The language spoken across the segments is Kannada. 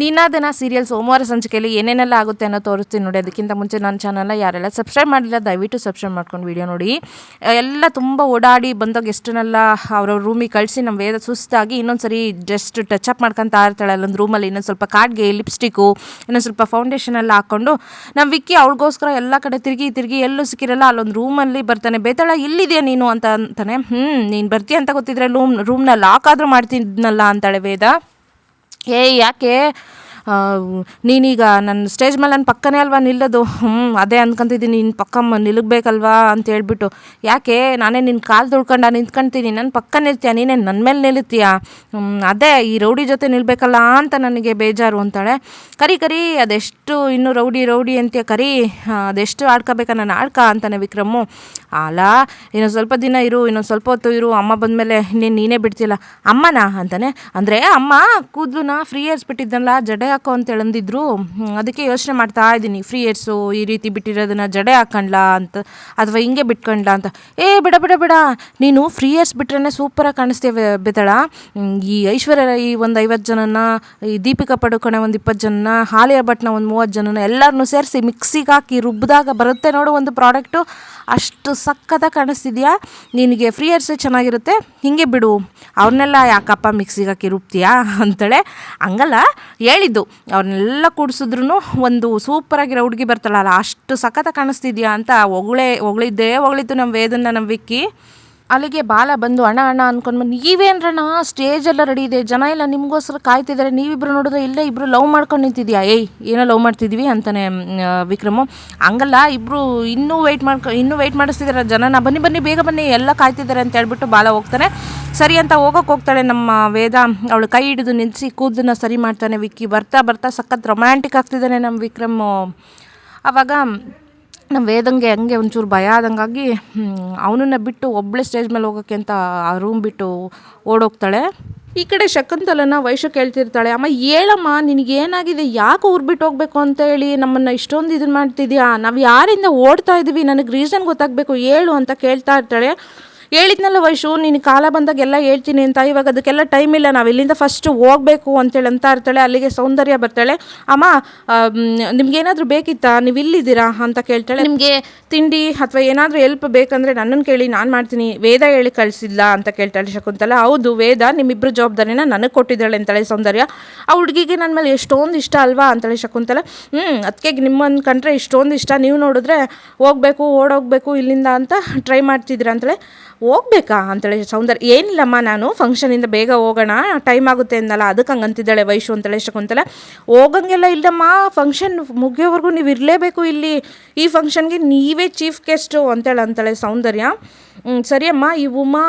ನೀನಾದನ ಸೀರಿಯಲ್ ಸೋಮವಾರ ಸಂಚಿಕೆಯಲ್ಲಿ ಏನೇನೆಲ್ಲ ಆಗುತ್ತೆ ಅನ್ನೋ ತೋರಿಸ್ತೀನಿ ನೋಡಿ. ಅದಕ್ಕಿಂತ ಮುಂಚೆ ನನ್ನ ಚಾನಲ್ನ ಯಾರೆಲ್ಲ ಸಬ್ಸ್ಕ್ರೈಬ್ ಮಾಡಿಲ್ಲ ದಯವಿಟ್ಟು ಸಬ್ಸ್ಕ್ರೈಬ್ ಮಾಡ್ಕೊಂಡು ವೀಡಿಯೋ ನೋಡಿ. ಎಲ್ಲ ತುಂಬ ಓಡಾಡಿ ಬಂದೋ ಗೆಸ್ಟನ್ನೆಲ್ಲ ಅವ್ರವ್ರ ರೂಮಿಗೆ ಕಳಿಸಿ ನಮ್ಮ ವೇದ ಸುಸ್ತಾಗಿ ಇನ್ನೊಂದ್ಸರಿ ಜಸ್ಟ್ ಟಚ್ ಅಪ್ ಮಾಡ್ಕೊತಾ ಇರ್ತಾಳೆ ಅಲ್ಲೊಂದು ರೂಮಲ್ಲಿ. ಇನ್ನೊಂದು ಸ್ವಲ್ಪ ಕಾಡ್ಗೆ ಲಿಪ್ಸ್ಟಿಕ್ಕು, ಇನ್ನೊಂದು ಸ್ವಲ್ಪ ಫೌಂಡೇಶನ್ ಎಲ್ಲ ಹಾಕ್ಕೊಂಡು ನಮ್ಮ ವಿಕ್ಕಿ ಅವಳಿಗೋಸ್ಕರ ಎಲ್ಲ ಕಡೆ ತಿರುಗಿ ಎಲ್ಲೂ ಸಿಕ್ಕಿರಲ್ಲ ಅಲ್ಲೊಂದು ರೂಮಲ್ಲಿ ಬರ್ತಾನೆ. ಬೇತಾಳ ಇಲ್ಲಿದೆಯಾ ನೀನು ಅಂತಾನೆ. ನೀನು ಬರ್ತೀಯ ಅಂತ ಗೊತ್ತಿದ್ರೆ ರೂಮ್ನ ಲಾಕ್ ಆದರೂ ಮಾಡ್ತಿದ್ನಲ್ಲ ಅಂತಾಳೆ ವೇದ. ಯಾಕೆ ನೀನೀಗ ನನ್ನ ಸ್ಟೇಜ್ ಮೇಲೆ ನನ್ನ ಪಕ್ಕನೇ ಅಲ್ವಾ ನಿಲ್ಲೋದು? ಅದೇ ಅಂದ್ಕೊಂತಿದ್ದೀನಿ, ನಿನ್ನ ಪಕ್ಕ ನಿಲ್ಲಬೇಕಲ್ವಾ ಅಂತ ಹೇಳ್ಬಿಟ್ಟು. ಯಾಕೆ ನಾನೇ ನಿನ್ನ ಕಾಲು ತುಳ್ಕೊಂಡು ನಿಂತ್ಕೊಳ್ತೀನಿ, ನನ್ನ ಪಕ್ಕ ನಿಲ್ತೀಯ, ನೀನೇ ನನ್ನ ಮೇಲೆ ನಿಲ್ತೀಯ? ಅದೇ ಈ ರೌಡಿ ಜೊತೆ ನಿಲ್ಲಬೇಕಲ್ಲ ಅಂತ ನನಗೆ ಬೇಜಾರು ಅಂತಾಳೆ. ಕರಿ ಅದೆಷ್ಟು ಇನ್ನೂ ರೌಡಿ ಅಂತೀಯ, ಕರಿ ಅದೆಷ್ಟು ಆಡ್ಕೋಬೇಕಾ ನಾನು ಅಂತಾನೆ ವಿಕ್ರಮು. ಅಲ್ಲ ಇನ್ನೊಂದು ಸ್ವಲ್ಪ ದಿನ ಇರು, ಇನ್ನೊಂದು ಸ್ವಲ್ಪ ಹೊತ್ತು ಇರು, ಅಮ್ಮ ಬಂದಮೇಲೆ ನೀನೇ ಬಿಡ್ತಿಲ್ಲ. ಅಮ್ಮನ ಅಂತಾನೆ. ಅಂದರೆ ಅಮ್ಮ ಕೂದಲುನ ಫ್ರೀ ಏರ್ಸ್ ಬಿಟ್ಟಿದ್ದಲ್ಲ ಜಡೆ ಹಾಕೋ ಅಂತೇಳಿ ಅಂದಿದ್ರು, ಅದಕ್ಕೆ ಯೋಚನೆ ಮಾಡ್ತಾ ಇದ್ದೀನಿ ಫ್ರೀ ಏರ್ಸು ಈ ರೀತಿ ಬಿಟ್ಟಿರೋದನ್ನ ಜಡೆ ಹಾಕೊಂಡ್ಲಾ ಅಂತ ಅಥವಾ ಹಿಂಗೆ ಬಿಟ್ಕೊಂಡ್ಲಾ ಅಂತ. ಬಿಡ ನೀನು ಫ್ರೀ ಏರ್ಸ್ ಬಿಟ್ರೆ ಸೂಪರಾಗಿ ಕಾಣಿಸ್ತೇವೆ ಬೇತಾಳ. ಈ ಐಶ್ವರ್ಯ ಈ ಒಂದು 50 ಜನನ, ಈ ದೀಪಿಕಾ ಪಡುಕೋಣೆ ಒಂದು 20 ಜನನ, ಆಲಿಯಾ ಭಟ್ನ ಒಂದು 30 ಜನನ ಎಲ್ಲರನ್ನೂ ಸೇರಿಸಿ ಮಿಕ್ಸಿಗೆ ಹಾಕಿ ರುಬ್ಬಿದಾಗ ಬರುತ್ತೆ ನೋಡು ಒಂದು ಪ್ರಾಡಕ್ಟು, ಅಷ್ಟು ಸಕ್ಕತ್ತಾಗಿ ಕಾಣಿಸ್ತಿದ್ಯಾ. ನಿನಗೆ ಫ್ರೀ ಏರ್ಸೇ ಚೆನ್ನಾಗಿರುತ್ತೆ, ಹಿಂಗೆ ಬಿಡು, ಅವ್ರನ್ನೆಲ್ಲ ಯಾಕಪ್ಪ ಮಿಕ್ಸಿಗೆ ಹಾಕಿ ರುಬ್ತೀಯಾ ಅಂತಾಳೆ. ಹಂಗಲ್ಲ ಹೇಳಿದ್ದು, ಅವ್ರನ್ನೆಲ್ಲ ಕೂಡಿಸಿದ್ರು ಒಂದು ಸೂಪರಾಗಿರೋ ಹುಡುಗಿ ಬರ್ತಾಳಲ್ಲ ಅಷ್ಟು ಸಖತ್ತಾಗಿ ಕಾಣಿಸ್ತಿದ್ಯಾ ಅಂತ ಹೊಗಳಿದ್ದು ನಮ್ಮ ವೇದನ್ನ ನಮ್ಮ ವಿಕ್ಕಿ. ಅಲ್ಲಿಗೆ ಬಾಲ ಬಂದು ಅಣ್ಣ ಅಂದ್ಕೊಂಡು ನೀವೇನ್ರಣ್ಣ ಸ್ಟೇಜೆಲ್ಲ ರೆಡಿ ಇದೆ, ಜನ ಎಲ್ಲ ನಿಮಗೋಸ್ಕರ ಕಾಯ್ತಿದ್ದಾರೆ, ನೀವಿಬ್ರು ನೋಡಿದ್ರೆ ಇಲ್ಲೇ ಇಬ್ಬರು ಲವ್ ಮಾಡ್ಕೊಂಡು ನಿಂತಿದ್ಯಾ? ಏನೋ ಲವ್ ಮಾಡ್ತಿದ್ವಿ ಅಂತಾನೆ ವಿಕ್ರಮು. ಹಂಗಲ್ಲ ಇಬ್ಬರು ಇನ್ನೂ ವೆಯ್ಟ್ ಮಾಡಿಸ್ತಿದ್ದಾರೆ ಜನನ, ಬನ್ನಿ ಬೇಗ ಬನ್ನಿ ಎಲ್ಲ ಕಾಯ್ತಿದ್ದಾರೆ ಅಂತ ಹೇಳ್ಬಿಟ್ಟು ಬಾಲ ಹೋಗ್ತಾನೆ. ಸರಿ ಅಂತ ಹೋಗ್ತಾಳೆ ನಮ್ಮ ವೇದ. ಅವಳು ಕೈ ಹಿಡಿದು ನಿಲ್ಲಿಸಿ ಕೂದಲನ್ನ ಸರಿ ಮಾಡ್ತಾನೆ ವಿಕ್ಕಿ. ಬರ್ತಾ ಸಖತ್ ರೊಮ್ಯಾಂಟಿಕ್ ಆಗ್ತಿದ್ದಾನೆ ನಮ್ಮ ವಿಕ್ರಮು. ಆವಾಗ ನಮ್ಮ ವೇದಂಗೆ ಹಂಗೆ ಒಂಚೂರು ಭಯ ಆದಂಗಾಗಿ ಅವನನ್ನ ಬಿಟ್ಟು ಒಬ್ಬಳೇ ಸ್ಟೇಜ್ ಮೇಲೆ ಹೋಗೋಕ್ಕೆ ಅಂತ ಆ ರೂಮ್ ಬಿಟ್ಟು ಓಡೋಗ್ತಾಳೆ. ಈ ಕಡೆ ಶಕುಂತಲನ ವೈಶು ಕೇಳ್ತಿರ್ತಾಳೆ, ಅಮ್ಮ ಹೇಳಮ್ಮ ನಿನಗೇನಾಗಿದೆ, ಯಾಕೆ ಊರು ಬಿಟ್ಟು ಹೋಗ್ಬೇಕು ಅಂತ ಹೇಳಿ ನಮ್ಮನ್ನು ಇಷ್ಟೊಂದು ಇದನ್ನು ಮಾಡ್ತಿದ್ಯಾ, ನಾವು ಯಾರಿಂದ ಓಡ್ತಾ ಇದ್ದೀವಿ, ನನಗೆ ರೀಸನ್ ಗೊತ್ತಾಗಬೇಕು ಹೇಳು ಅಂತ ಕೇಳ್ತಾ ಇರ್ತಾಳೆ. ಹೇಳಿದ್ನಲ್ಲ ವೈಶು ನೀನು ಕಾಲ ಬಂದಾಗ ಎಲ್ಲ ಹೇಳ್ತೀನಿ ಅಂತ, ಇವಾಗ ಅದಕ್ಕೆಲ್ಲ ಟೈಮ್ ಇಲ್ಲ, ನಾವು ಇಲ್ಲಿಂದ ಫಸ್ಟು ಹೋಗಬೇಕು ಅಂತೇಳಿ ಅಂತ ಇರ್ತಾಳೆ. ಅಲ್ಲಿಗೆ ಸೌಂದರ್ಯ ಬರ್ತಾಳೆ. ಅಮ್ಮ ನಿಮ್ಗೇನಾದರೂ ಬೇಕಿತ್ತಾ, ನೀವು ಇಲ್ಲಿದ್ದೀರಾ ಅಂತ ಕೇಳ್ತಾಳೆ. ನಿಮಗೆ ತಿಂಡಿ ಅಥವಾ ಏನಾದರೂ ಹೆಲ್ಪ್ ಬೇಕಂದರೆ ನನ್ನನ್ನು ಕೇಳಿ, ನಾನು ಮಾಡ್ತೀನಿ, ವೇದ ಹೇಳಿ ಕಳಿಸಿಲ್ಲ ಅಂತ ಕೇಳ್ತಾಳೆ ಶಕುಂತಲ. ಹೌದು ವೇದ ನಿಮ್ಮಿಬ್ಬರು ಜವಾಬ್ದಾರಿನ ನನಗೆ ಕೊಟ್ಟಿದ್ದಾಳೆ ಅಂತಾಳೆ ಸೌಂದರ್ಯ. ಆ ಹುಡುಗಿಗೆ ನನ್ನ ಮೇಲೆ ಎಷ್ಟೊಂದು ಇಷ್ಟ ಅಲ್ವಾ ಅಂತಾಳೆ ಶಕುಂತಲ. ಅದಕ್ಕೆ ನಿಮ್ಮನ್ನು ಕಂಡ್ರೆ ಇಷ್ಟೊಂದು ಇಷ್ಟ, ನೀವು ನೋಡಿದ್ರೆ ಓಡೋಗ್ಬೇಕು ಇಲ್ಲಿಂದ ಅಂತ ಟ್ರೈ ಮಾಡ್ತಿದ್ದೀರಾ ಅಂತಾಳೆ. ಹೋಗ್ಬೇಕಾ ಅಂತೇಳಿ ಸೌಂದರ್ಯ. ಏನಿಲ್ಲಮ್ಮ ನಾನು ಫಂಕ್ಷನಿಂದ ಬೇಗ ಹೋಗೋಣ ಟೈಮ್ ಆಗುತ್ತೆ ಅಂದಲ್ಲ ಅದಕ್ಕೆ ಹಂಗೆ ಅಂತಿದ್ದಾಳೆ ವೈಶು ಅಂತೇಳಿ ಶಕುಂತಲ. ಹೋಗಂಗೆಲ್ಲ ಇಲ್ಲಮ್ಮ, ಫಂಕ್ಷನ್ ಮುಗಿಯೋವರೆಗೂ ನೀವು ಇರಲೇಬೇಕು ಇಲ್ಲಿ, ಈ ಫಂಕ್ಷನ್ಗೆ ನೀವೇ ಚೀಫ್ ಗೆಸ್ಟು ಅಂತಾಳೆ ಸೌಂದರ್ಯ. ಸರಿಯಮ್ಮ, ಈ ಉಮಾ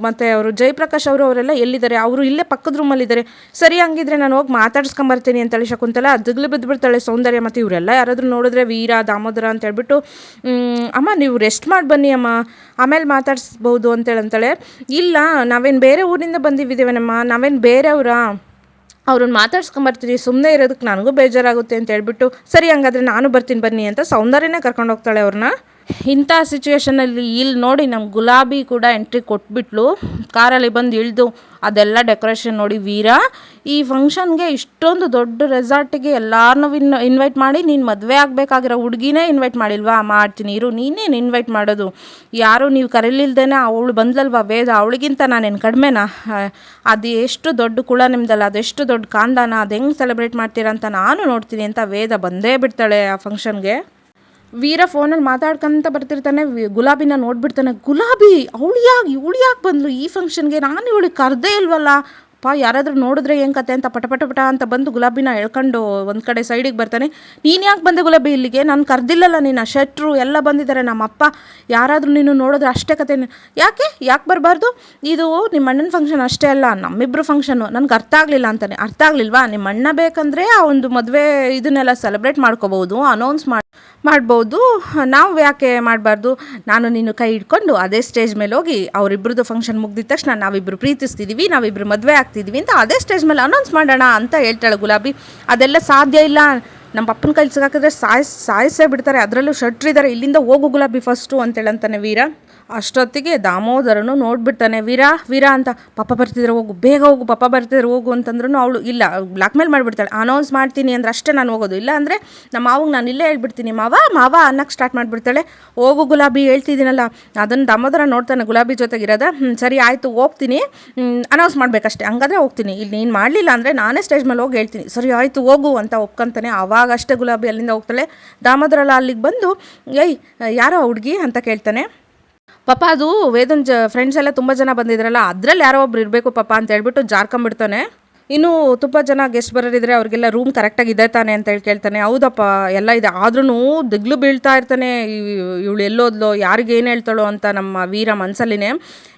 ಮತ್ತು ಅವರು ಜಯಪ್ರಕಾಶ್ ಅವರೆಲ್ಲ ಎಲ್ಲಿದ್ದಾರೆ? ಅವರು ಇಲ್ಲೇ ಪಕ್ಕದ ರೂಮಲ್ಲಿದ್ದಾರೆ. ಸರಿ ಹಂಗಿದ್ರೆ ನಾನು ಹೋಗಿ ಮಾತಾಡ್ಸ್ಕೊಂಬರ್ತೀನಿ ಅಂತೇಳಿ ಶಕುಂತಲ. ಅದಗ್ಲಿ ಬಿದ್ದುಬಿಡ್ತಾಳೆ ಸೌಂದರ್ಯ. ಮತ್ತು ಇವರೆಲ್ಲ ಯಾರಾದರೂ ನೋಡಿದ್ರೆ ವೀರ ದಾಮೋದರ ಅಂತ ಹೇಳ್ಬಿಟ್ಟು, ಅಮ್ಮ ನೀವು ರೆಸ್ಟ್ ಮಾಡಿ ಬನ್ನಿ ಅಮ್ಮ, ಆಮೇಲೆ ಮಾತಾಡಿಸ್ಬೋದು ಅಂತೇಳಂತಾಳೆ. ಇಲ್ಲ ನಾವೇನು ಬೇರೆ ಊರಿಂದ ಬಂದಿದ್ದೀವೇನಮ್ಮ, ನಾವೇನು ಬೇರೆಯವರಾ, ಅವ್ರನ್ನ ಮಾತಾಡ್ಸ್ಕೊಂಬರ್ತೀನಿ, ಸುಮ್ಮನೆ ಇರೋದಕ್ಕೆ ನನಗೂ ಬೇಜಾರಾಗುತ್ತೆ ಅಂತ ಹೇಳ್ಬಿಟ್ಟು, ಸರಿ ಹಂಗಾದ್ರೆ ನಾನು ಬರ್ತೀನಿ ಬನ್ನಿ ಅಂತ ಸೌಂದರ್ಯನೇ ಕರ್ಕೊಂಡು ಹೋಗ್ತಾಳೆ ಅವ್ರನ್ನ. ಇಂಥ ಸಿಚುವೇಷನಲ್ಲಿ ಇಲ್ಲಿ ನೋಡಿ ನಮ್ಮ ಗುಲಾಬಿ ಕೂಡ ಎಂಟ್ರಿ ಕೊಟ್ಬಿಟ್ಲು, ಕಾರಲ್ಲಿ ಬಂದು ಇಳಿದು ಅದೆಲ್ಲ ಡೆಕೋರೇಷನ್ ನೋಡಿ. ವೀರ ಈ ಫಂಕ್ಷನ್ಗೆ ಇಷ್ಟೊಂದು ದೊಡ್ಡ ರೆಸಾರ್ಟಿಗೆ ಎಲ್ಲರನ್ನೂ ಇನ್ವೈಟ್ ಮಾಡಿ, ನೀನು ಮದುವೆ ಆಗಬೇಕಾಗಿರೋ ಹುಡುಗಿನೇ ಇನ್ವೈಟ್ ಮಾಡಿಲ್ವಾ? ಮಾಡ್ತೀನಿ ಇರು, ನೀನೇನು ಇನ್ವೈಟ್ ಮಾಡೋದು, ಯಾರು ನೀವು ಕರೀಲಿಲ್ದೇನೆ ಅವಳು ಬಂದ್ಲಲ್ವಾ ವೇದ, ಅವಳಿಗಿಂತ ನಾನೇನು ಕಡಿಮೆನಾ? ಅದು ಎಷ್ಟು ದೊಡ್ಡ ಕುಳ ನಿಮ್ದಲ್ಲ, ಅದೆಷ್ಟು ದೊಡ್ಡ ಕಾಂದಾನ, ಅದು ಹೆಂಗೆ ಸೆಲೆಬ್ರೇಟ್ ಮಾಡ್ತೀರಾ ಅಂತ ನಾನು ನೋಡ್ತೀನಿ ಅಂತ ವೇದ ಬಂದೇ ಬಿಡ್ತಾಳೆ ಆ ಫಂಕ್ಷನ್ಗೆ. ವೀರ ಫೋನಲ್ಲಿ ಮಾತಾಡ್ಕೊಂತ ಬರ್ತಿರ್ತಾನೆ, ಗುಲಾಬಿನ ನೋಡ್ಬಿಡ್ತಾನೆ. ಗುಲಾಬಿ ಅವಳು ಯಾಕೆ ಬಂದ್ಲು ಈ ಫಂಕ್ಷನ್ಗೆ, ನಾನು ಇವಳಿಗೆ ಕರೆದೇ ಇಲ್ವಲ್ಲ, ಯಾರಾದರೂ ನೋಡಿದ್ರೆ ಏನು ಕತೆ ಅಂತ ಪಟ ಅಂತ ಬಂದು ಗುಲಾಬಿನ ಎಳ್ಕೊಂಡು ಒಂದು ಕಡೆ ಸೈಡಿಗೆ ಬರ್ತಾನೆ. ನೀನು ಯಾಕೆ ಬಂದೆ ಗುಲಾಬಿ ಇಲ್ಲಿಗೆ, ನಾನು ಕರೆದಿಲ್ಲಲ್ಲ, ನೀನು ಶೆಟ್ರು ಎಲ್ಲ ಬಂದಿದ್ದಾರೆ, ನಮ್ಮಪ್ಪ ಯಾರಾದರೂ ನೀನು ನೋಡಿದ್ರೆ ಅಷ್ಟೇ ಕತೆ. ಯಾಕೆ ಬರಬಾರ್ದು, ಇದು ನಿಮ್ಮ ಅಣ್ಣನ ಫಂಕ್ಷನ್ ಅಷ್ಟೇ ಅಲ್ಲ ನಮ್ಮಿಬ್ಬರು ಫಂಕ್ಷನು, ನನಗೆ ಅರ್ಥ ಆಗಲಿಲ್ಲ ಅಂತಾನೆ. ಅರ್ಥ ಆಗಲಿಲ್ವಾ? ನಿಮ್ಮ ಅಣ್ಣ ಬೇಕಂದರೆ ಆ ಒಂದು ಮದುವೆ ಇದನ್ನೆಲ್ಲ ಸೆಲೆಬ್ರೇಟ್ ಮಾಡ್ಕೋಬೋದು, ಅನೌನ್ಸ್ ಮಾಡ್ಬೋದು, ನಾವು ಯಾಕೆ ಮಾಡಬಾರ್ದು? ನಾನು ನೀನು ಕೈ ಹಿಡ್ಕೊಂಡು ಅದೇ ಸ್ಟೇಜ್ ಮೇಲೆ ಹೋಗಿ ಅವರಿಬ್ಬರದ್ದು ಫಂಕ್ಷನ್ ಮುಗ್ದಿದ ತಕ್ಷಣ ನಾವಿಬ್ಬರು ಪ್ರೀತಿಸ್ತಿದ್ದೀವಿ, ನಾವಿಬ್ಬರು ಮದುವೆ ಆಗ್ತಿದ್ವಿ ಅಂತ ಅದೇ ಸ್ಟೇಜ್ ಮೇಲೆ ಅನೌನ್ಸ್ ಮಾಡೋಣ ಅಂತ ಹೇಳ್ತಾಳೆ ಗುಲಾಬಿ. ಅದೆಲ್ಲ ಸಾಧ್ಯ ಇಲ್ಲ, ನಮ್ಮ ಪಪ್ಪನ ಕೈಲಿ ಸಿಗಾಕಿದ್ರೆ ಸಾಯಿಸೇ ಬಿಡ್ತಾರೆ, ಅದರಲ್ಲೂ ಶಟ್ರಿದ್ದಾರೆ, ಇಲ್ಲಿಂದ ಹೋಗು ಗುಲಾಬಿ ಫಸ್ಟು ಅಂತೇಳಂತಾನೆ ವೀರ. ಅಷ್ಟೊತ್ತಿಗೆ ದಾಮೋದರನು ನೋಡ್ಬಿಡ್ತಾನೆ, ವೀರಾ ವೀರಾ ಅಂತ, ಪಪ್ಪ ಬರ್ತಿದ್ರೆ ಹೋಗು, ಬೇಗ ಹೋಗು, ಪಪ್ಪ ಬರ್ತಿದ್ರೆ ಹೋಗು ಅಂತಂದ್ರೂ ಅವಳು ಇಲ್ಲ, ಬ್ಲಾಕ್ ಮೇಲ್ ಮಾಡಿಬಿಡ್ತಾಳೆ. ಅನೌನ್ಸ್ ಮಾಡ್ತೀನಿ ಅಂದ್ರೆ ಅಷ್ಟೇ ನಾನು ಹೋಗೋದು, ಇಲ್ಲ ಅಂದರೆ ನಮ್ಮ ಮಾವಿಗೆ ನಾನು ಇಲ್ಲೇ ಹೇಳ್ಬಿಡ್ತೀನಿ, ಮಾವ ಮಾವ ಅನ್ನಕ್ಕೆ ಸ್ಟಾರ್ಟ್ ಮಾಡಿಬಿಡ್ತಾಳೆ. ಹೋಗು ಗುಲಾಬಿ, ಹೇಳ್ತಿದ್ದೀನಲ್ಲ. ಅದನ್ನು ದಾಮೋದರ ನೋಡ್ತಾನೆ ಗುಲಾಬಿ ಜೊತೆಗಿರೋದ. ಸರಿ ಆಯಿತು ಹೋಗ್ತೀನಿ, ಅನೌನ್ಸ್ ಮಾಡಬೇಕಷ್ಟೇ, ಹಂಗಾದ್ರೆ ಹೋಗ್ತೀನಿ, ಇಲ್ಲಿ ನೀನು ಮಾಡಲಿಲ್ಲ ಅಂದರೆ ನಾನೇ ಸ್ಟೇಜ್ ಮೇಲೆ ಹೋಗಿ ಹೇಳ್ತೀನಿ. ಸರಿ ಆಯಿತು ಹೋಗು ಅಂತ ಒಪ್ಕೊಂತಾನೆ. ಆವಾಗಷ್ಟೇ ಗುಲಾಬಿ ಅಲ್ಲಿಂದ ಹೋಗ್ತಾಳೆ. ದಾಮೋದರಲ್ಲ ಅಲ್ಲಿಗೆ ಬಂದು, ಏಯ್ ಯಾರೋ ಹುಡುಗಿ ಅಂತ ಕೇಳ್ತಾನೆ. ಪಾಪ ಅದು ವೇದನ್ ಫ್ರೆಂಡ್ಸ್ ಎಲ್ಲ ತುಂಬ ಜನ ಬಂದಿದ್ರಲ್ಲ, ಅದರಲ್ಲಿ ಯಾರೋ ಒಬ್ರು ಇರಬೇಕು ಪಾಪ ಅಂತ ಹೇಳ್ಬಿಟ್ಟು ಜಾರ್ಕೊಂಬಿಡ್ತಾನೆ. ಇನ್ನು ತುಂಬ ಜನ ಗೆಸ್ಟ್ ಬರೋರಿದ್ರೆ ಅವ್ರಿಗೆಲ್ಲ ರೂಮ್ ಕರೆಕ್ಟಾಗಿ ಇದೆ ತಾನೆ ಅಂತ ಹೇಳಿ ಕೇಳ್ತಾನೆ. ಹೌದಪ್ಪ ಎಲ್ಲ ಇದೆ, ಆದ್ರೂ ದಿಗ್ಲು ಬೀಳ್ತಾ ಇರ್ತಾನೆ, ಇವಳು ಎಲ್ಲೋದ್ಲೋ, ಯಾರಿಗೆ ಏನು ಹೇಳ್ತಾಳೋ ಅಂತ ನಮ್ಮ ವೀರ ಮನಸ್ಸಲ್ಲಿನೇ.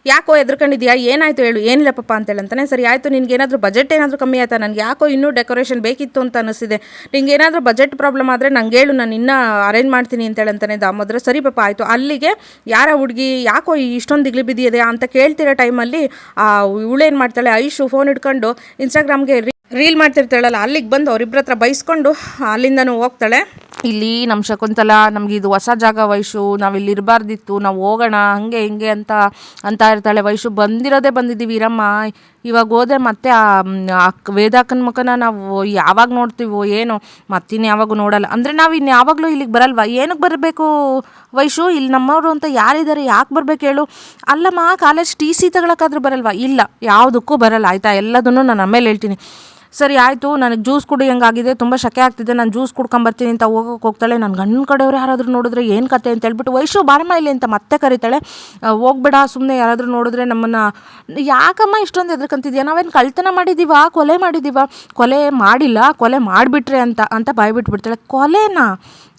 ಯಾಕೋ ಎದ್ರಕೊಂಡಿದ್ಯಾ, ಏನಾಯಿತು ಹೇಳು. ಏನಿಲ್ಲ ಪಾಪ ಅಂತೇಳಿ ಅಂತಾನೆ. ಸರಿ ಆಯಿತು, ನಿನ್ಗೇನಾದರೂ ಬಜೆಟ್ ಏನಾದರೂ ಕಮ್ಮಿ ಆಯ್ತಾ, ನನಗೆ ಯಾಕೋ ಇನ್ನೂ ಡೆಕೋರೇಷನ್ ಬೇಕಿತ್ತು ಅಂತ ಅನ್ನಿಸಿದೆ, ನಿಂಗೆ ಏನಾದರೂ ಬಜೆಟ್ ಪ್ರಾಬ್ಲಮ್ ಆದರೆ ನಂಗೆ ಹೇಳು, ನಾನು ಇನ್ನೂ ಅರೇಂಜ್ ಮಾಡ್ತೀನಿ ಅಂತೇಳಿ ಅಂತಾನೆ ದಾಮೋದರ. ಸರಿ ಪಾಪ ಆಯಿತು. ಅಲ್ಲಿಗೆ ಯಾರ ಹುಡುಗಿ ಯಾಕೋ ಇಷ್ಟೊಂದು ದಿಗ್ಲು ಬಿದ್ದಿದೆ ಅಂತ ಕೇಳ್ತಿರೋ ಟೈಮಲ್ಲಿ ಇವಳೇನು ಮಾಡ್ತಾಳೆ, ಐಶು ಫೋನ್ ಇಟ್ಕೊಂಡು ಇನ್ಸ್ಟಾಗ್ರಾಮ್ಗೆ ರೀಲ್ ಮಾಡ್ತಿರ್ತಾಳಲ್ಲ, ಅಲ್ಲಿಗೆ ಬಂದು ಅವರಿಬ್ಬರ ಹತ್ರ ಬೈಸ್ಕೊಂಡು ಅಲ್ಲಿಂದನೂ ಹೋಗ್ತಾಳೆ. ಇಲ್ಲಿ ನಮ್ಮ ಶಕುಂತಲಾ, ನಮ್ಗೆ ಇದು ಹೊಸ ಜಾಗ ವೈಶು, ನಾವಿಲ್ಲಿ ಇರಬಾರ್ದಿತ್ತು, ನಾವು ಹೋಗೋಣ ಹಂಗೆ ಹಿಂಗೆ ಅಂತ ಇರ್ತಾಳೆ. ವೈಶು ಬಂದಿರೋದೇ ಬಂದಿದ್ದೀವಿ ಇರಮ್ಮ, ಇವಾಗ ಹೋದ್ರೆ ಮತ್ತೆ ಆ ವೇದಾಕನ ಮುಖನ ನಾವು ಯಾವಾಗ ನೋಡ್ತೀವೋ ಏನೋ, ಮತ್ತಿನ್ನು ಯಾವಾಗೂ ನೋಡಲ್ಲ ಅಂದರೆ ನಾವು ಇನ್ನು ಯಾವಾಗಲೂ ಇಲ್ಲಿಗೆ ಬರಲ್ವಾ, ಏನಕ್ಕೆ ಬರಬೇಕು ವೈಶು, ಇಲ್ಲಿ ನಮ್ಮವರು ಅಂತ ಯಾರಿದ್ದಾರೆ, ಯಾಕೆ ಬರ್ಬೇಕು ಹೇಳು. ಅಲ್ಲಮ್ಮ ಕಾಲೇಜ್ TC ತಗೊಳಕ್ಕಾದ್ರೂ ಬರಲ್ವಾ, ಇಲ್ಲ ಯಾವುದಕ್ಕೂ ಬರಲ್ಲ ಆಯಿತಾ, ಎಲ್ಲದನ್ನು ನಾನು ಆಮೇಲೆ ಹೇಳ್ತೀನಿ. ಸರಿ ಆಯಿತು, ನನಗೆ ಜ್ಯೂಸ್ ಕುಡಿಯೋಂಗಾಗಿದೆ, ತುಂಬ ಶಕೆ ಆಗ್ತಿದೆ, ನಾನು ಜ್ಯೂಸ್ ಕುಡ್ಕೊಂಬರ್ತೀನಿ ಅಂತ ಹೋಗ್ತಾಳೆ. ನನ್ನ ಗಂಡನ ಕಡೆಯವ್ರು ಯಾರಾದರೂ ನೋಡಿದ್ರೆ ಏನು ಕತೆ ಅಂತ ಹೇಳ್ಬಿಟ್ಟು ವೈಶು ಬಾರಮ್ಮ ಇಲ್ಲಿ ಅಂತ ಮತ್ತೆ ಕರೀತಾಳೆ. ಹೋಗ್ಬೇಡ ಸುಮ್ಮನೆ, ಯಾರಾದರೂ ನೋಡಿದ್ರೆ ನಮ್ಮನ್ನು, ಯಾಕಮ್ಮ ಇಷ್ಟೊಂದು ಎದ್ರಕಂತಿದ್ಯಾ, ನಾವೇನು ಕಳ್ತನ ಮಾಡಿದ್ದೀವ, ಕೊಲೆ ಮಾಡಿದ್ದೀವ, ಕೊಲೆ ಮಾಡಿಲ್ಲ, ಕೊಲೆ ಮಾಡಿಬಿಟ್ರೆ ಅಂತ ಬಾಯ್ಬಿಟ್ಬಿಡ್ತಾಳೆ. ಕೊಲೆನಾ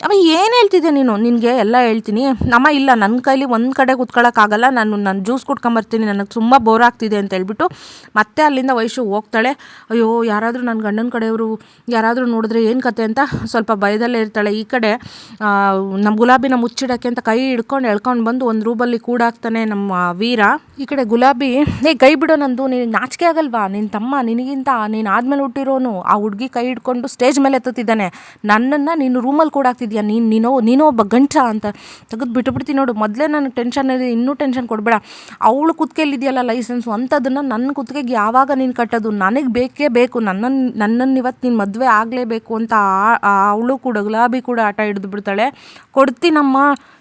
ಅಮ್ಮ, ಏನು ಹೇಳ್ತಿದ್ದೆ ನೀನು, ನಿನಗೆ ಎಲ್ಲ ಹೇಳ್ತೀನಿ. ಅಮ್ಮ ಇಲ್ಲ, ನನ್ನ ಕೈಲಿ ಒಂದು ಕಡೆ ಕೂತ್ಕೊಳ್ಳೋಕ್ಕಾಗಲ್ಲ, ನಾನು ಜ್ಯೂಸ್ ಕುಡ್ಕೊಂಬರ್ತೀನಿ, ನನಗೆ ತುಂಬ ಬೋರ್ ಆಗ್ತಿದೆ ಅಂತ ಹೇಳ್ಬಿಟ್ಟು ಮತ್ತೆ ಅಲ್ಲಿಂದ ವೈಶು ಹೋಗ್ತಾಳೆ. ಅಯ್ಯೋ ಯಾರಾದರೂ ನನ್ನ ಗಂಡನ ಕಡೆಯವರು ಯಾರಾದರೂ ನೋಡಿದ್ರೆ ಏನು ಕತೆ ಅಂತ ಸ್ವಲ್ಪ ಭಯದಲ್ಲೇ ಇರ್ತಾಳೆ. ಈ ಕಡೆ ನಮ್ಮ ಗುಲಾಬಿನ ಮುಚ್ಚಿಡೋಕ್ಕೆ ಅಂತ ಕೈ ಹಿಡ್ಕೊಂಡು ಎಳ್ಕೊಂಡು ಬಂದು ಒಂದು ರೂಮಲ್ಲಿ ಕೂಡಾಕ್ತಾನೆ ನಮ್ಮ ವೀರ. ಈ ಕಡೆ ಗುಲಾಬಿ, ಕೈ ಬಿಡೋ ನಂದು, ನೀನು ನಾಚಿಕೆ ಆಗಲ್ವಾ, ನಿನ್ನ ತಮ್ಮ ನಿನಗಿಂತ ನೀನು ಆದಮೇಲೆ ಹುಟ್ಟಿರೋನು, ಆ ಹುಡುಗಿ ಕೈ ಹಿಡ್ಕೊಂಡು ಸ್ಟೇಜ್ ಮೇಲೆ ಎತ್ತುತ್ತಿದ್ದಾನೆ, ನನ್ನನ್ನು ನೀನು ರೂಮಲ್ಲಿ ಕೂಡಾಕ್ತಿದ್ಯಾ, ನೀನು ಒಬ್ಬ ಗಂಟ ಅಂತ ತೆಗೆದು ಬಿಟ್ಟುಬಿಡ್ತೀನಿ ನೋಡು. ಮೊದಲೇ ನನಗೆ ಟೆನ್ಷನ್ ಇದೆ, ಇನ್ನೂ ಟೆನ್ಷನ್ ಕೊಡಬೇಡ. ಅವಳು ಕುತ್ತಿಗೆಯಲ್ಲಿದೆಯಲ್ಲ ಲೈಸೆನ್ಸು ಅಂಥದ್ದನ್ನು ನನ್ನ ಕುತ್ತಿಗೆಗೆ ಯಾವಾಗ ನೀನು ಕಟ್ಟೋದು, ನನಗೆ ಬೇಕೇ ಬೇಕು, ನನ್ನನ್ನು ಇವತ್ತು ನೀನು ಮದುವೆ ಆಗಲೇಬೇಕು ಅಂತ ಅವಳು ಕೂಡ ಗುಲಾಬಿ ಕೂಡ ಆಟ ಹಿಡಿದು ಬಿಡ್ತಾಳೆ. ಕೊಡ್ತೀನಮ್ಮ,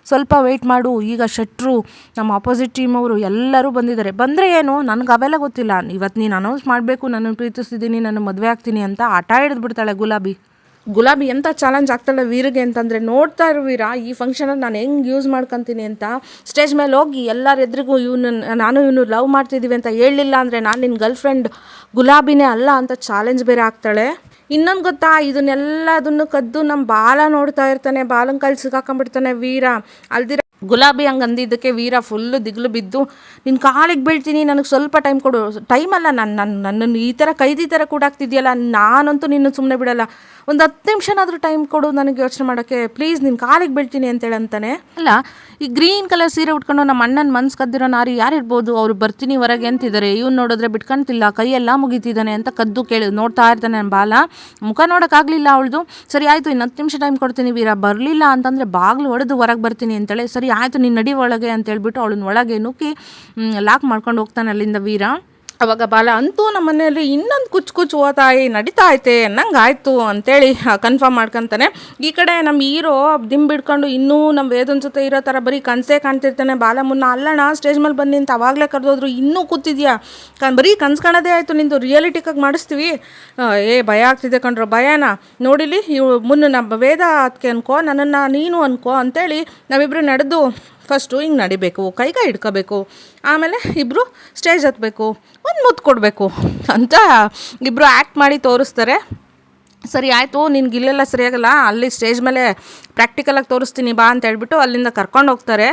ಸ್ವಲ್ಪ ವೆಯ್ಟ್ ಮಾಡು. ಈಗ ಶೆಟ್ರು, ನಮ್ಮ ಆಪೋಸಿಟ್ ಟೀಮ್ ಅವರು ಎಲ್ಲರೂ ಬಂದಿದ್ದಾರೆ, ಬಂದರೆ ಏನು, ನನಗೆ ಅವೆಲ್ಲ ಗೊತ್ತಿಲ್ಲ, ಇವತ್ತು ನೀನು ಅನೌನ್ಸ್ ಮಾಡಬೇಕು, ನನ್ನನ್ನು ಪ್ರೀತಿಸ್ತಿದ್ದೀನಿ, ನಾನು ಮದುವೆ ಆಗ್ತೀನಿ ಅಂತ ಆಟ ಹಿಡಿದು ಬಿಡ್ತಾಳೆ ಗುಲಾಬಿ ಎಂಥ ಚಾಲೆಂಜ್ ಆಗ್ತಾಳೆ ವೀರಿಗೆ ಅಂತಂದರೆ, ನೋಡ್ತಾ ಇರೋ ವೀರ ಈ ಫಂಕ್ಷನಲ್ಲಿ ನಾನು ಹೆಂಗೆ ಯೂಸ್ ಮಾಡ್ಕೊತೀನಿ ಅಂತ ಸ್ಟೇಜ್ ಮೇಲೆ ಹೋಗಿ ಎಲ್ಲರ ಎದುರಿಗೂ ಇವನು ಲವ್ ಮಾಡ್ತಿದ್ದೀವಿ ಅಂತ ಹೇಳಲಿಲ್ಲ ಅಂದರೆ ನಾನು ನಿನ್ನ ಗರ್ಲ್ ಫ್ರೆಂಡ್ ಗುಲಾಬಿನೇ ಅಲ್ಲ ಅಂತ ಚಾಲೆಂಜ್ ಬೇರೆ ಆಗ್ತಾಳೆ. ಇನ್ನೊಂದು ಗೊತ್ತಾ, ಇದನ್ನೆಲ್ಲದನ್ನು ಕದ್ದು ನಮ್ಮ ಬಾಲ ನೋಡ್ತಾ ಇರ್ತಾನೆ, ಬಾಲನ ಕೈಲಿ ಸಿಕ್ಕಾಕೊಂಡ್ಬಿಡ್ತಾನೆ ವೀರ. ಅಲ್ದಿರ ಗುಲಾಬಿ ಹಂಗೆ ಅಂದಿದ್ದಕ್ಕೆ ವೀರ ಫುಲ್ಲು ದಿಗ್ಲು ಬಿದ್ದು, ನಿನ್ನ ಕಾಲಿಗೆ ಬೀಳ್ತೀನಿ, ನನಗೆ ಸ್ವಲ್ಪ ಟೈಮ್ ಕೊಡು. ಟೈಮಲ್ಲ, ನನ್ನನ್ನು ಈ ಥರ ಕೈದಿ ಥರ ಕೂಡಾಕ್ತಿದ್ಯಲ್ಲ, ನಾನಂತೂ ನಿನ್ನ ಸುಮ್ಮನೆ ಬಿಡಲ್ಲ, ಒಂದು 10 ನಿಮಿಷನಾದರೂ ಟೈಮ್ ಕೊಡು ನನಗೆ ಯೋಚನೆ ಮಾಡೋಕ್ಕೆ, ಪ್ಲೀಸ್ ನಿನ್ನ ಕಾಲಿಗೆ ಬೀಳ್ತೀನಿ ಅಂತೇಳಿ ಅಂತಾನೆ. ಅಲ್ಲ, ಈ ಗ್ರೀನ್ ಕಲರ್ ಸೀರೆ ಉಟ್ಕೊಂಡು ನಮ್ಮ ಅಣ್ಣನ ಮನ್ಸು ಕದ್ದಿರೋ ನಾರಿ ಯಾರಿರ್ಬೋದು, ಅವ್ರು ಬರ್ತೀನಿ ಹೊರಗೆ ಅಂತಿದ್ದಾರೆ, ಇವ್ನು ನೋಡಿದ್ರೆ ಬಿಟ್ಕೊಂತಿಲ್ಲ, ಕೈಯೆಲ್ಲ ಮುಗಿತಿದ್ದಾನೆ ಅಂತ ಕದ್ದು ನೋಡ್ತಾ ಇರ್ತಾನೆ ನನ್ನ ಬಾಲ. ಮುಖ ನೋಡೋಕ್ಕಾಗಲಿಲ್ಲ ಅವಳದು. ಸರಿ ಆಯಿತು, ಇನ್ನು 10 ನಿಮಿಷ ಟೈಮ್ ಕೊಡ್ತೀನಿ ವೀರ, ಬರಲಿಲ್ಲ ಅಂತಂದರೆ ಬಾಗಿಲು ಹೊಡೆದು ಹೊರಗೆ ಬರ್ತೀನಿ ಅಂತೇಳಿ. ಸರಿ ಆಯಿತು, ನೀನು ನಡಿ ಒಳಗೆ ಅಂತೇಳ್ಬಿಟ್ಟು ಅವಳನ್ನ ಒಳಗೆ ನುಗ್ಗಿ ಲಾಕ್ ಮಾಡ್ಕೊಂಡು ಹೋಗ್ತಾನೆ ಅಲ್ಲಿಂದ ವೀರ. ಅವಾಗ ಬಾಲ ಅಂತೂ ನಮ್ಮ ಮನೆಯಲ್ಲಿ ಇನ್ನೊಂದು ಕುಚ್ಚು ಓತಾಯಿ ನಡೀತಾ ಐತೆ ಅನ್ನಂಗೆ ಆಯಿತು ಅಂತೇಳಿ ಕನ್ಫರ್ಮ್ ಮಾಡ್ಕೊತಾನೆ. ಈ ಕಡೆ ನಮ್ಮ ಹೀರೋ ಬಿಡ್ಕೊಂಡು ಇನ್ನೂ ನಮ್ಮ ವೇದನ ಜೊತೆ ಇರೋ ಥರ ಬರೀ ಕನಸೇ ಕಾಣ್ತಿರ್ತಾನೆ. ಬಾಲ ಮುನ್ನ ಅಲ್ಲಣ್ಣ ಸ್ಟೇಜ್ ಮೇಲೆ ಬನ್ನಿ ಅಂತ ಅವಾಗಲೇ ಕರೆದೋದ್ರು, ಇನ್ನೂ ಕೂತಿದ್ಯಾ, ಬರೀ ಕನ್ಸು ಕಾಣೋದೇ ಆಯಿತು, ನಿಂದು ರಿಯಾಲಿಟಿಕಾಗಿ ಮಾಡಿಸ್ತೀವಿ. ಭಯ ಆಗ್ತಿದೆ ಕಣ್ರೋ, ಭಯನಾ ನೋಡಿಲಿ, ಇವು ಮುನ್ನ ನಮ್ಮ ವೇದ ಅದಕ್ಕೆ ಅನ್ಕೋ, ನನ್ನನ್ನು ನೀನು ಅನ್ಕೋ ಅಂತೇಳಿ ನಾವಿಬ್ಬರು ನಡೆದು ಫಸ್ಟು ಹಿಂಗೆ ನಡಿಬೇಕು, ಕೈ ಹಿಡ್ಕೋಬೇಕು, ಆಮೇಲೆ ಇಬ್ಬರು ಸ್ಟೇಜ್ ಹತ್ತಬೇಕು, ಒಂದು ಮುತ್ತು ಕೊಡಬೇಕು ಅಂತ ಇಬ್ಬರು ಆ್ಯಕ್ಟ್ ಮಾಡಿ ತೋರಿಸ್ತಾರೆ. ಸರಿ ಆಯಿತು, ನಿನ್ಗೆ ಇಲ್ಲೆಲ್ಲ ಸರಿಯಾಗಲ್ಲ, ಅಲ್ಲಿ ಸ್ಟೇಜ್ ಮೇಲೆ ಪ್ರಾಕ್ಟಿಕಲಾಗಿ ತೋರಿಸ್ತೀನಿ ಬಾ ಅಂತ ಹೇಳ್ಬಿಟ್ಟು ಅಲ್ಲಿಂದ ಕರ್ಕೊಂಡು ಹೋಗ್ತಾರೆ.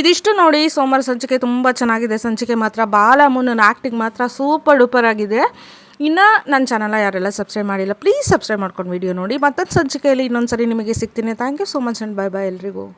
ಇದಿಷ್ಟು ನೋಡಿ ಸೋಮವಾರ ಸಂಚಿಕೆ ತುಂಬ ಚೆನ್ನಾಗಿದೆ. ಸಂಚಿಕೆ ಮಾತ್ರ ಬಾಲ ಮುನ್ನ ಆ್ಯಕ್ಟಿಂಗ್ ಮಾತ್ರ ಸೂಪರ್ ಡೂಪರ್ ಆಗಿದೆ. ಇನ್ನು ನನ್ನ ಚಾನಲ್ನ ಯಾರೆಲ್ಲ ಸಬ್ಸ್ಕ್ರೈಬ್ ಮಾಡಿಲ್ಲ ಪ್ಲೀಸ್ ಸಬ್ಸ್ಕ್ರೈಬ್ ಮಾಡ್ಕೊಂಡು ವಿಡಿಯೋ ನೋಡಿ. ಮತ್ತೊಂದು ಸಂಚಿಕೆಯಲ್ಲಿ ಇನ್ನೊಂದು ಸರಿ ನಿಮಗೆ ಸಿಗ್ತೀನಿ. Thank you so much and bye ಎಲ್ರಿಗೂ.